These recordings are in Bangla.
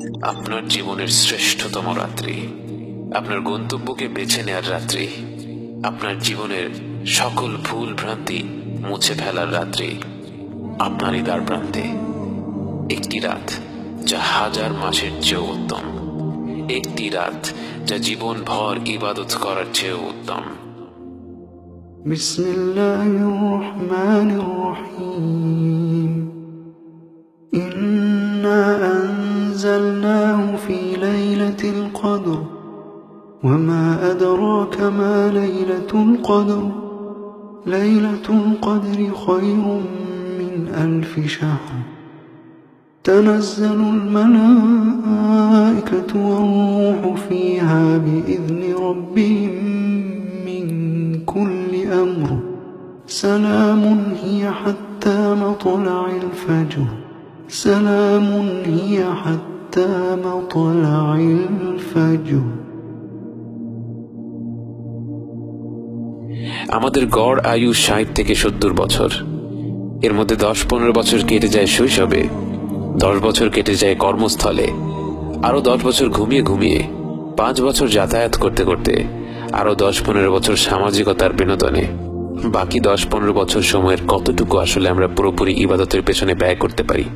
আপনার জীবনের শ্রেষ্ঠতম রাত্রি, আপনার গন্তব্যকে বেছে নেয়ার রাত্রি, আপনার জীবনের সকল ভুল ভ্রান্তি মুছে ফেলার রাত্রি। আপনারই দ্বার প্রান্তে একটি রাত যা হাজার মাসের চেয়েও উত্তম, একটি রাত যা জীবন ভর ইবাদত করার চেয়েও উত্তম। বিসমিল্লাহির রহমানির রহিম। ইন্না আনজালনাহু ফি লাইলাতিল কদর ওয়া মা আদরাকা মা লাইলাতুল কদর লাইলাতুল কদরি খায়রুম মিন আলফি শাহর তানাজ্জালুল মালায়েকাতু ওয়ার রূহু ফিহা বিইذনি রাব্বিহিম মিন কুল্লি আমর সালামুন হিয়া হাত্তা মাতলা'ইল ফাজর সালামুন হিয়া হাত্তা মাতলা'ইল ফাজর। আমাদের গড় আয়ু 60 থেকে 70 বছর। এর মধ্যে 10-15 বছর কেটে যায় শৈশবে, 10 বছর কেটে যায় কর্মস্থলে, আরো 10 বছর ঘুমিয়ে ঘুমিয়ে, 5 বছর যাতায়াত করতে করতে, আরো 10-15 বছর সামাজিকতার বিনোদনে। বাকি 10-15 বছর সময়ের কতটুকু আসলে আমরা পুরোপুরি ইবাদতের পেছনে ব্যয় করতে পারি?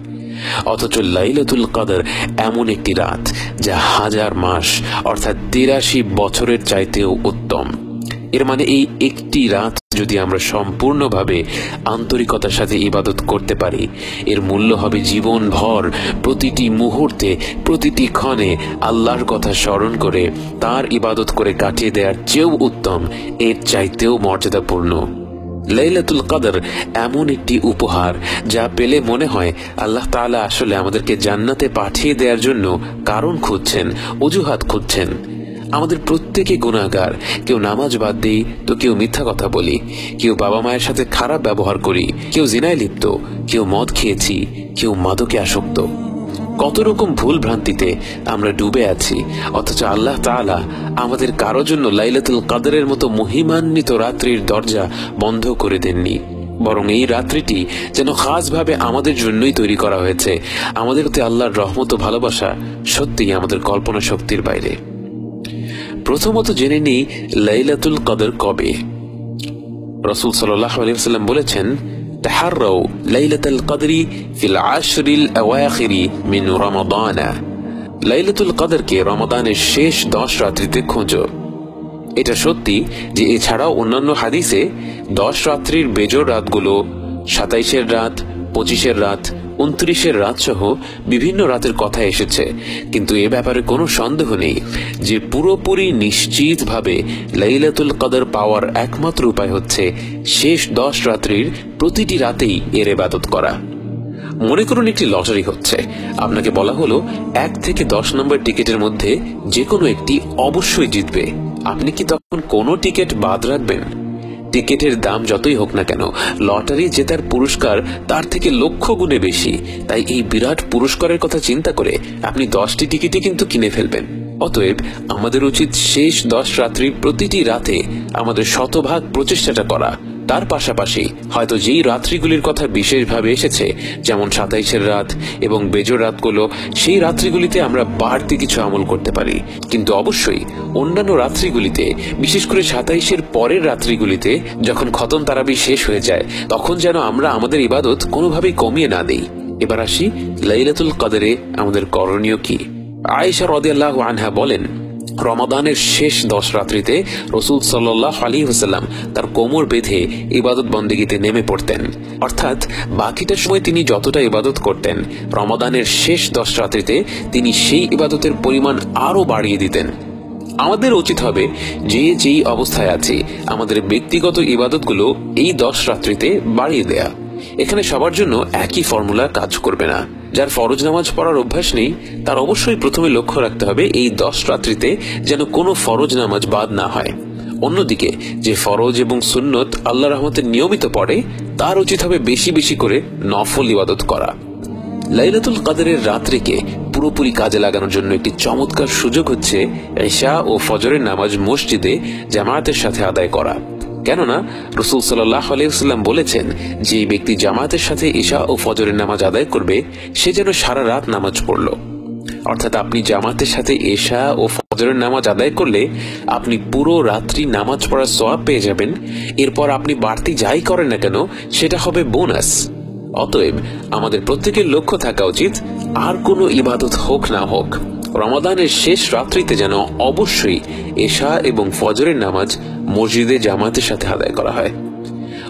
অথচ লাইলাতুল কদর এমন একটি রাত যা হাজার মাস অর্থাৎ 83 বছরের চাইতেও উত্তম। এর মানে এই একটি রাত যদি আমরা সম্পূর্ণভাবে আন্তরিকতার সাথে ইবাদত করতে পারি, এর মূল্য হবে জীবন ভর প্রতিটি মুহূর্তে, প্রতিটি ক্ষণে আল্লাহর কথা স্মরণ করে তার ইবাদত করে কাটিয়ে দেওয়ার চেয়েও উত্তম, এর চাইতেও মর্যাদাপূর্ণ। লাইলাতুল কদর এমন একটি উপহার যা পেলে মনে হয় আল্লাহ তাআলা আসলে আমাদেরকে জান্নাতে পাঠিয়ে দেওয়ার জন্য কারণ খুঁজছেন, অজুহাত খুঁজছেন। আমাদের প্রত্যেকে গুনাহগার, কেউ নামাজ বাদ দিই তো কেউ মিথ্যা কথা বলি, কেউ বাবা মায়ের সাথে খারাপ ব্যবহার করি, কেউ জিনায় লিপ্ত, কেউ মদ খেয়েছি, কেউ মাদকে আসক্ত। কত রকম ভুল ভ্রান্তিতে আমরা ডুবে আছি, অথচ আল্লাহ তাআলা আমাদের কারো জন্য লাইলাতুল কদরের মতো মহিমান্বিত রাত্রির দরজা বন্ধ করে দেননি, বরং এই রাত্রিটি যেন খাসভাবে আমাদের জন্যই তৈরি করা হয়েছে। আমাদের প্রতি আল্লাহর রহমত ও ভালোবাসা সত্যিই আমাদের কল্পনা শক্তির বাইরে। প্রথমত জেনে নিই লাইলাতুল কদর কবে। রাসূল সাল্লাল্লাহু আলাইহি ওয়াসাল্লাম বলেছেন, তাহাররাউ লাইলাতুল কদরি ফিল আশরিল আওয়াখিরি মিন রমাদান। লাইলাতুল কদরকে রমাদানের শেষ 10 রাত্রিতে খোঁজো। এটা সত্যি যে এছাড়াও অন্যান্য হাদিসে 10 রাত্রির বেজোড় রাতগুলো 27-এর রাত, 25-এর রাত, 29-এর রাত সহ বিভিন্ন রাতের কথা এসেছে, কিন্তু এ ব্যাপারে কোনো সন্দেহ নেই যে পুরোপুরি নিশ্চিতভাবে লাইলাতুল কদর পাওয়ার একমাত্র উপায় হচ্ছে শেষ 10 রাত্রির প্রতিটি রাতেই এর ইবাদত করা। মনে করুন একটি লটারি হচ্ছে, আপনাকে বলা হলো 1 থেকে 10 নম্বর টিকিটের মধ্যে যে কোনো একটি অবশ্যই জিতবে। আপনি কি তখন কোনো টিকিট বাদ রাখবেন? টিকিটের দাম যতই হোক না কেন, লটারি জেতার পুরস্কার তার থেকে লক্ষ গুণে বেশি। তাই এই বিরাট পুরস্কারের কথা চিন্তা করে আপনি 10টি টিকিটই কিন্তু কিনে ফেলবেন। অতএব আমাদের উচিত শেষ 10 রাত্রির প্রতিটি রাতে আমাদের শতভাগ প্রচেষ্টাটা করা। তার পাশাপাশি হয়তো যেই রাত্রিগুলির কথা বিশেষভাবে এসেছে, যেমন 27-এর রাত এবং বেজোড় রাতগুলো, সেই রাত্রিগুলিতে আমরা বাড়তি কিছু আমল করতে পারি। কিন্তু অবশ্যই অন্যান্য রাত্রিগুলিতে, বিশেষ করে 27-এর পরের রাত্রিগুলিতে যখন খতম তারাবি শেষ হয়ে যায়, তখন যেন আমরা আমাদের ইবাদত কোনোভাবেই কমিয়ে না দেই। এবার আসি লাইলাতুল কদরে আমাদের করণীয় কি। আয়েশা রাদিয়াল্লাহু আনহা বলেন, রমাদানের শেষ 10 রাত্রিতে রাসূল সাল্লাল্লাহু আলাইহি ওয়াসাল্লাম তার কোমর বেঁধে ইবাদত বন্দেগীতে নেমে পড়তেন। অর্থাৎ বাকিটা সময় তিনি যতটা ইবাদত করতেন, রমাদানের শেষ 10 রাত্রিতে তিনি সেই ইবাদতের পরিমাণ আরো বাড়িয়ে দিতেন। আমাদের উচিত হবে যে যেই অবস্থায় আছে আমাদের ব্যক্তিগত ইবাদতগুলো এই 10 রাত্রিতে বাড়িয়ে দেয়া। এখানে সবার জন্য একই ফর্মুলা কাজ করবে না। যার ফরজ নামাজ পড়ার অভ্যাস নেই তার অবশ্যই প্রথমে লক্ষ্য রাখতে হবে এই 10 রাত্রিতে যেন কোনো ফরজ নামাজ বাদ না হয়। অন্যদিকে যে ফরজ এবং সুন্নত আল্লাহর রহমতে নিয়মিত পড়ে, তার উচিত হবে বেশি বেশি করে নফল ইবাদত করা। লাইলাতুল কদরের রাত্রিকে পুরোপুরি কাজে লাগানোর জন্য একটি চমৎকার সুযোগ হচ্ছে ইশা ও ফজরের নামাজ মসজিদে জামায়াতের সাথে আদায় করা। কেননা রাসূল সাল্লাল্লাহু আলাইহি ওয়াসাল্লাম বলেছেন, যে ব্যক্তি জামায়াতের সাথে ইশা ও ফজরের নামাজ আদায় করবে সে যেন সারা রাত নামাজ পড়ল। অর্থাৎ আপনি জামাতের সাথে এশা ও ফজরের নামাজ আদায় করলে আপনি পুরো রাত্রি নামাজ পড়ার সওয়াব পেয়ে যাবেন। এরপর আপনি বাড়তি যাই করেন না কেন সেটা হবে বোনাস। অতএব আমাদের প্রত্যেকের লক্ষ্য থাকা উচিত, আর কোনো ইবাদত হোক না হোক, রমাদানের শেষ রাত্রিতে যেন অবশ্যই এশা এবং ফজরের নামাজ মসজিদে জামাতের সাথে আদায় করা হয়।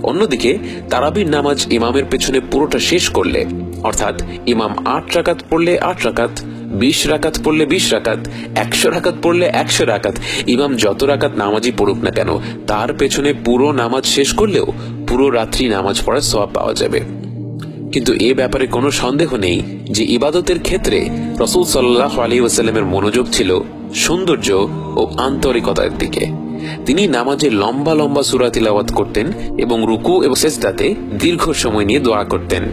অন্যদিকে তারাবির নামাজ ইমামের পেছনে পুরোটা শেষ করলে, অর্থাৎ ইমাম 8 রাকাত পড়লে 8 রাকাত, 20 রাকাত পড়লে 20 রাকাত, 100 রাকাত পড়লে 100 রাকাত, ইমাম যত রাকাত নামাজই পড়ুক না কেন তার পেছনে পুরো নামাজ শেষ করলেও পুরো রাত্রি নামাজ পড়ার সওয়াব পাওয়া যাবে। কিন্তু এ ব্যাপারে কোনো সন্দেহ নেই যে ইবাদতের ক্ষেত্রে রাসূল সাল্লাল্লাহু আলাইহি ওয়াসাল্লামের মনোযোগ ছিল সৌন্দর্য ও আন্তরিকতার দিকে। তিনি নামাজে লম্বা লম্বা সূরা তিলাওয়াত করতেন এবং রুকু এবং সিজদাতে দীর্ঘ সময় নিয়ে দোয়া করতেন।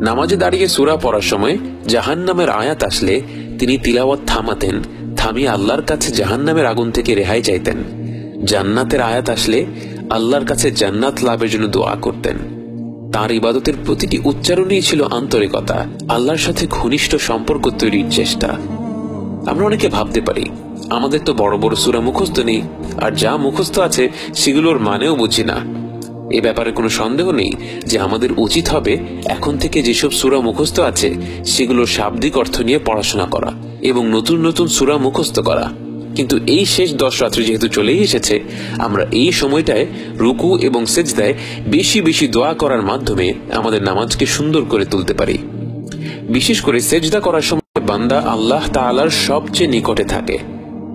নামাজে দাঁড়িয়ে সূরা পড়ার সময় জাহান্নামের আয়াত আসলে তিনি তিলাওয়াত থামাতেন, থামিয়ে আল্লাহর কাছে জাহান্নামের আগুন থেকে রেহাই চাইতেন। জান্নাতের আয়াত আসলে আল্লাহর কাছে জান্নাত লাভের জন্য দোয়া করতেন। তার ইবাদতের প্রতিটি উচ্চারণেই ছিল আন্তরিকতা, আল্লাহর সাথে ঘনিষ্ঠ সম্পর্ক তৈরির চেষ্টা। আমরা অনেকে ভাবতে পারি আমাদের তো বড় বড় সূরা মুখস্থ নেই, আর যা মুখস্থ আছে সেগুলোর মানেও বুঝি না। এ ব্যাপারে কোনো সন্দেহ নেই যে আমাদের উচিত হবে এখন থেকে যেসব সূরা মুখস্থ আছে সেগুলোর শাব্দিক অর্থ নিয়ে পড়াশোনা করা এবং নতুন নতুন সূরা মুখস্থ করা। কিন্তু এই শেষ 10 রাত্রি যেহেতু চলেই এসেছে, আমরা এই সময়টায় রুকু এবং সিজদায় বেশি বেশি দোয়া করার মাধ্যমে আমাদের নামাজকে সুন্দর করে তুলতে পারি। বিশেষ করে সিজদা করার সময় বান্দা আল্লাহ তাআলার সবচেয়ে নিকটে থাকে।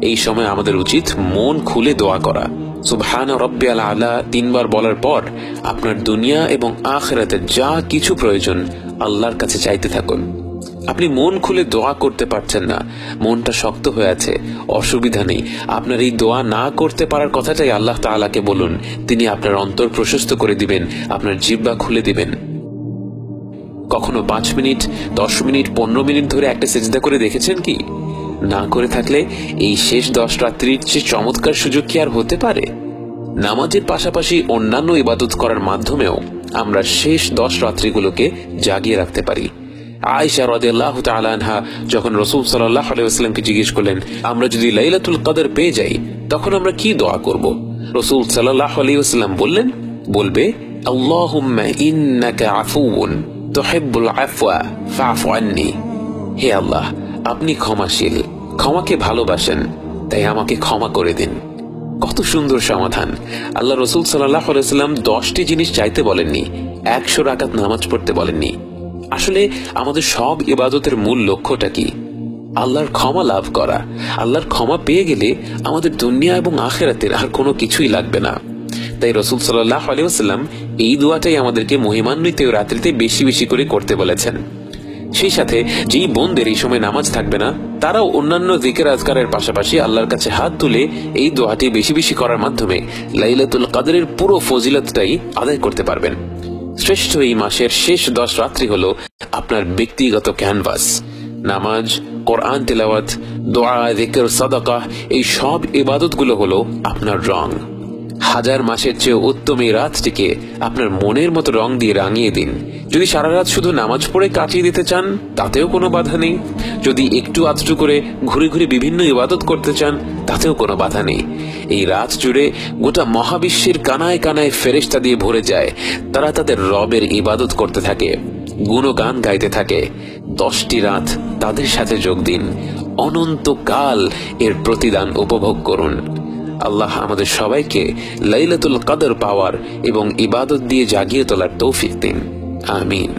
এই সময় আমাদের উচিত মন খুলে দোয়া করা। সুবহান রাব্বিয়াল আলা 3 বার বলার পর আপনার দুনিয়া এবং আখিরাতে যা কিছু প্রয়োজন আল্লাহর কাছে চাইতে থাকুন। আপনি মন খুলে দোয়া করতে পারছেন না, মনটা শক্ত হয়ে আছে, অসুবিধা নেই। আপনার এই দোয়া না করতে পারার কথাটাই আল্লাহ তাআলাকে বলুন, তিনি আপনার অন্তর প্রশস্ত করে দিবেন, আপনার জিহ্বা খুলে দিবেন। কখনো 5 মিনিট, 10 মিনিট, 15 মিনিট ধরে একটা সিজদা করে দেখেছেন কি? না করে থাকলে এই শেষ 10 রাত্রির চেয়ে চমৎকার সুযোগ কি আর হতে পারে? নামাজের পাশাপাশি অন্যান্য ইবাদত করার মাধ্যমেও আমরা শেষ 10 রাত্রিগুলোকে জাগিয়ে রাখতে পারি। আয়েশা রাদিয়াল্লাহু তাআলা আনহা যখন রাসূল সাল্লাল্লাহু আলাইহি ওয়াসাল্লামকে জিজ্ঞেস করলেন, আমরা যদি লাইলাতুল কদর পেয়ে যাই তখন আমরা কি দোয়া করব? রাসূল সাল্লাল্লাহু আলাইহি ওয়াসাল্লাম বললেন, বলবে আল্লাহুম্মা ইন্নাকা আফুউন তুহিব্বুল আফওয়া ফা'ফু আন্নি। হে আল্লাহ, আপনি ক্ষমাশীল, ক্ষমাকে ভালোবাসেন, তাই আমাকে ক্ষমা করে দিন। কত সুন্দর সমাধান! আল্লাহ রাসূল সাল্লাল্লাহু আলাইহি ওয়াসাল্লাম 10টি জিনিস চাইতে বলেননি, 100 রাকাত নামাজ পড়তে বলেননি। আসলে আমাদের সব ইবাদতের মূল লক্ষ্যটা কি? আল্লাহর ক্ষমা লাভ করা। আল্লাহর ক্ষমা পেয়ে গেলে আমাদের দুনিয়া এবং আখিরাতের আর কোনো কিছুই লাগবে না। তাই রাসূল সাল্লাল্লাহু আলাইহি ওয়াসাল্লাম এই দোয়াটাই আমাদেরকে মহিমান্বিত রাত্রিতে বেশি বেশি করে করতে বলেছেন। সেই সাথে যেই বোনদের এই সময় নামাজ থাকবে না, তারাও অন্যান্য জিকির আজকারের পাশাপাশি আল্লাহর কাছে হাত তুলে এই দোয়াটি বেশি বেশি করার মাধ্যমে লাইলাতুল কদরের পুরো ফজিলতটাই আদায় করতে পারবেন। শ্রেষ্ঠ এই মাসের শেষ 10 রাত্রি হলো আপনার ব্যক্তিগত ক্যানভাস। নামাজ, কোরআন তেলাওয়াত, দোয়া, জিকির, সাদাকা, এই সব ইবাদতগুলো হলো আপনার রং। 1000 মাসের চেয়ে উত্তম এই রাতটিকে আপনার মনের মতো রং দিয়ে রাঙিয়ে দিন। যদি সারা রাত শুধু নামাজ পড়ে কাটিয়ে দিতে চান তাতেও কোনো বাধা নেই। যদি একটু আধটু করে ঘুরে ঘুরে বিভিন্ন ইবাদত করতে চান তাতেও কোনো বাধা নেই। এই রাত জুড়ে গোটা মহাবিশ্বের কানায় কানায় ফেরেশতা দিয়ে ভরে যায়। তারা তাদের রবের ইবাদত করতে থাকে, গুণগান গাইতে থাকে। 10টি রাত তাদের সাথে যোগ দিন, অনন্তকাল এর প্রতিদান উপভোগ করুন। আল্লাহ আমাদের সবাইকে লাইলাতুল কদর পাওয়ার এবং ইবাদত দিয়ে জাগিয়ে তোলার তৌফিক দিন। আমিন।